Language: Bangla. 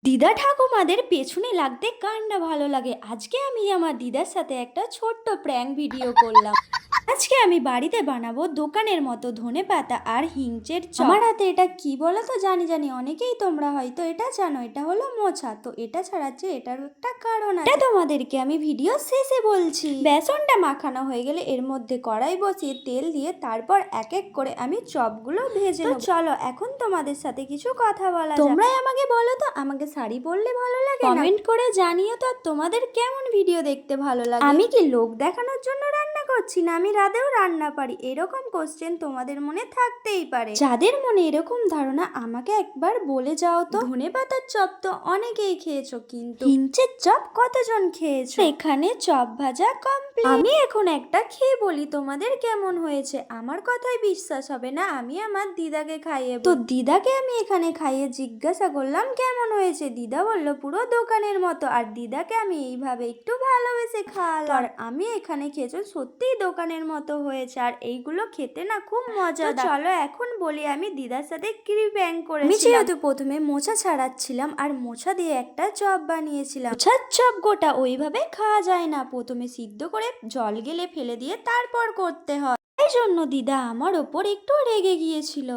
দিদা ঠাকুমাদের পেছনে লাগতে কার না ভালো লাগে। আজকে আমি আমার দিদার সাথে একটা ছোট্ট প্র্যাঙ্ক ভিডিও করলাম। আজকে আমি বাড়িতে বানাবো দোকানের মতো ধনেপাতা আর হিংচের চপ। আমার হাতে এটা কি বলো তো, জানি অনেকেই তোমরা হয়তো এটা জানো, এটা হলো মোচা। তো এটা ছাড়াচ্ছে এটার একটা কারণ আছে, এটা তোমাদেরকে আমি ভিডিও শেষে বলছি। বেসনটা মাখানো হয়ে গেলে এর মধ্যে কড়াই বসিয়ে তেল দিয়ে তারপর এক এক করে আমি চপগুলো ভেজে নেব। চলো এখন তোমাদের সাথে কিছু কথা বলা যাক। তোমরাই আমাকে বলো তো, আমাকে শাড়ি পরলে ভালো লাগে? কমেন্ট করে জানিও তো তোমাদের কেমন ভিডিও দেখতে ভালো লাগে। আমি কি লোক দেখানোর জন্য রান্না করছি না, আমি রাতেও রান্না পারি? এরকম কোশ্চেন তোমাদের মনে থাকতেই পারে। যাদের মনে এরকম ধারণা আমাকে একবার বলে যাও তো। ধনেপাতার চপ তো অনেকেই খেয়েছো, কিন্তু হিংচের চপ কতজন খেয়েছো? এখানে চপ ভাজা কমপ্লিট। আমি এখন একটা খেয়ে বলি তোমাদের কেমন হয়েছে। আমার কথাই বিশ্বাস হবে না, আমি আমার দিদাকে খাইয়ে তো দিদাকে আমি এখানে খাইয়ে জিজ্ঞাসা করলাম কেমন হয়েছে। দিদা বললো পুরো দোকানের মতো। আর দিদাকে আমি এইভাবে একটু ভালোবেসে খাওয়ালাম। আর আমি এখানে খেয়েছো সত্যিই দোকানের মতো হয়েছে, আর এইগুলো খেতে না খুব মজাদার। চলো এখন বলি আমি দিদার সাথে কি প্র্যাঙ্ক করেছিলাম। আমি যেহেতু প্রথমে মোচা ছাড়াচ্ছিলাম আর মোচা দিয়ে একটা চপ বানিয়েছিলাম। মোচার চপ গোটা ওইভাবে খাওয়া যায় না, প্রথমে সিদ্ধ করে জল গেলে ফেলে দিয়ে তারপর করতে হয়। এই জন্য দিদা আমার ওপর একটু রেগে গিয়েছিল।